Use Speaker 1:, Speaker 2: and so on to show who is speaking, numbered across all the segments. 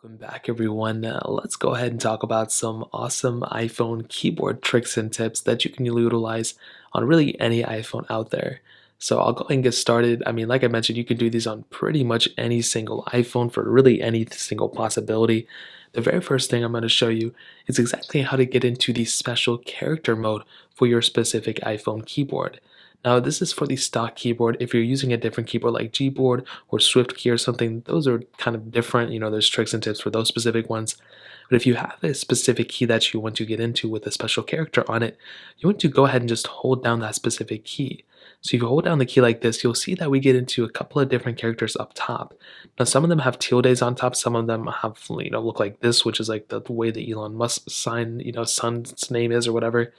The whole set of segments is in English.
Speaker 1: Welcome back, everyone. Let's go ahead and talk about some awesome iPhone keyboard tricks and tips that you can utilize on really any iPhone out there. So I'll go ahead and get started. I mean, like I mentioned, you can do these on pretty much any single iPhone for really any single possibility. The very first thing I'm going to show you is exactly how to get into the special character mode for your specific iPhone keyboard. Now, this is for the stock keyboard. If you're using a different keyboard like Gboard or Swift key or something, those are kind of different. There's tricks and tips for those specific ones. But if you have a specific key that you want to get into with a special character on it, you want to go ahead and just hold down that specific key. So if you hold down the key like this, you'll see that we get into a couple of different characters up top. Now, some of them have tildes on top. Some of them have, look like this, which is like the way that Elon Musk sign, son's name is or whatever.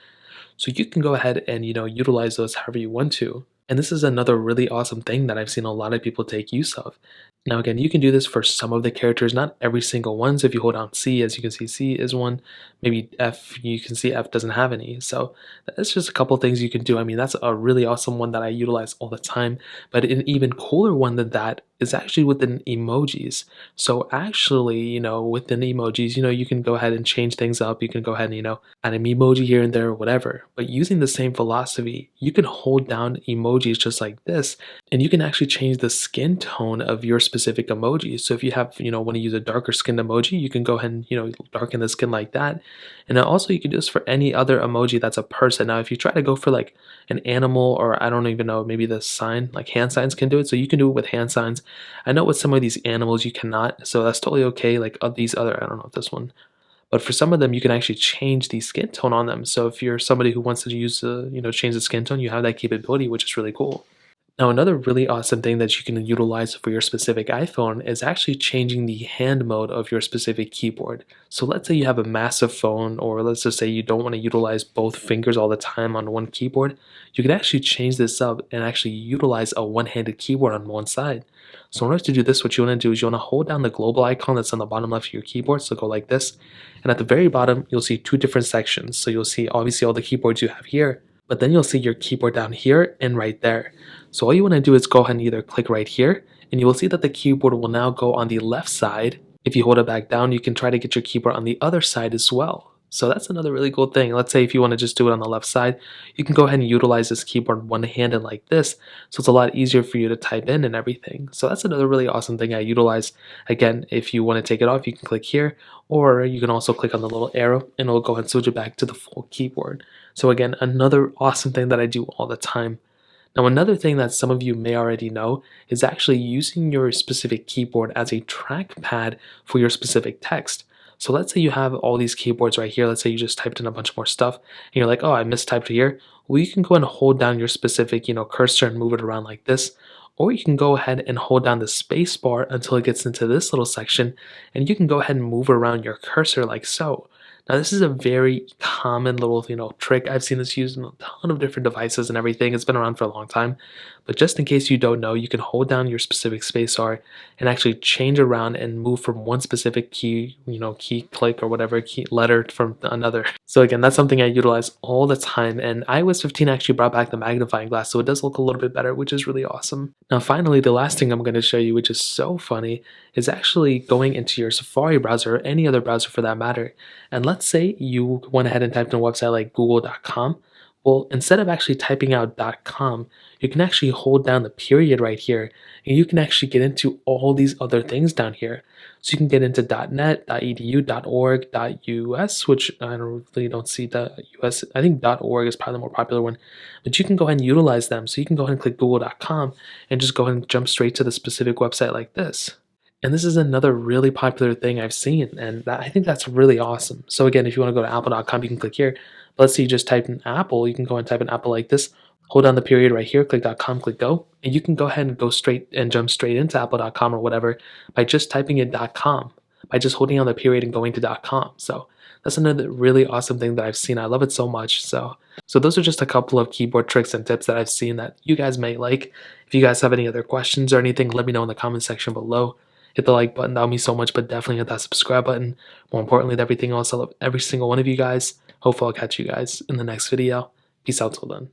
Speaker 1: So you can go ahead and utilize those however you want to. And this is another really awesome thing that I've seen a lot of people take use of. Now again, you can do this for some of the characters, not every single one. So if you hold down C, as you can see, C is one. Maybe F, you can see F doesn't have any. So that's just a couple things you can do. I mean, that's a really awesome one that I utilize all the time. But an even cooler one than that is actually within emojis. So actually, within emojis, you can go ahead and change things up. You can go ahead and, add an emoji here and there or whatever. But using the same philosophy, you can hold down emojis just like this, and you can actually change the skin tone of your specific emoji. So if you have, want to use a darker skinned emoji, you can go ahead and, darken the skin like that. And then also you can do this for any other emoji that's a person. Now, if you try to go for like an animal, or I don't even know, maybe the sign, like hand signs can do it. So you can do it with hand signs. I know with some of these animals you cannot, so that's totally okay. Like these other, I don't know if this one, but for some of them you can actually change the skin tone on them. So if you're somebody who wants to use, change the skin tone, you have that capability, which is really cool. Now, another really awesome thing that you can utilize for your specific iPhone is actually changing the hand mode of your specific keyboard. So let's say you have a massive phone, or let's just say you don't want to utilize both fingers all the time on one keyboard. You can actually change this up and actually utilize a one-handed keyboard on one side. So in order to do this, what you want to do is you want to hold down the global icon that's on the bottom left of your keyboard. So go like this. And at the very bottom, you'll see two different sections. So you'll see obviously all the keyboards you have here, but then you'll see your keyboard down here and right there. So all you want to do is go ahead and either click right here, and you will see that the keyboard will now go on the left side. If you hold it back down, you can try to get your keyboard on the other side as well. So that's another really cool thing. Let's say if you want to just do it on the left side, you can go ahead and utilize this keyboard one-handed like this. So it's a lot easier for you to type in and everything. So that's another really awesome thing I utilize. Again, if you want to take it off, you can click here, or you can also click on the little arrow and it'll go ahead and switch it back to the full keyboard. So again, another awesome thing that I do all the time. Now, another thing that some of you may already know is actually using your specific keyboard as a trackpad for your specific text. So let's say you have all these keyboards right here. Let's say you just typed in a bunch more stuff and you're like, oh, I mistyped here. Well, you can go and hold down your specific, cursor and move it around like this. Or you can go ahead and hold down the space bar until it gets into this little section, and you can go ahead and move around your cursor like so. Now, this is a very common little, trick. I've seen this used in a ton of different devices and everything. It's been around for a long time. But just in case you don't know, you can hold down your specific spacebar and actually change around and move from one specific key, key click or whatever key letter from another. So again, that's something I utilize all the time. And iOS 15 actually brought back the magnifying glass, so it does look a little bit better, which is really awesome. Now, finally, the last thing I'm going to show you, which is so funny, is actually going into your Safari browser or any other browser for that matter. And let's say you went ahead and typed in a website like google.com. Well, instead of actually typing out .com, you can actually hold down the period right here, and you can actually get into all these other things down here. So you can get into .net, .edu, .org, .us, which I really don't see .us. I think .org is probably the more popular one, but you can go ahead and utilize them. So you can go ahead and click google.com and just go ahead and jump straight to the specific website like this. And this is another really popular thing I've seen, and I think that's really awesome. So again, if you want to go to apple.com, you can click here. But let's say you just typed in Apple, you can go and type in Apple like this, hold down the period right here, click .com, click go, and you can go ahead and go straight and jump straight into apple.com or whatever by just typing in .com, by just holding on the period and going to .com. So that's another really awesome thing that I've seen. I love it so much. So those are just a couple of keyboard tricks and tips that I've seen that you guys may like. If you guys have any other questions or anything, let me know in the comment section below. Hit the like button, that would mean so much, but definitely hit that subscribe button. More importantly than everything else, I love every single one of you guys. Hopefully I'll catch you guys in the next video. Peace out till then.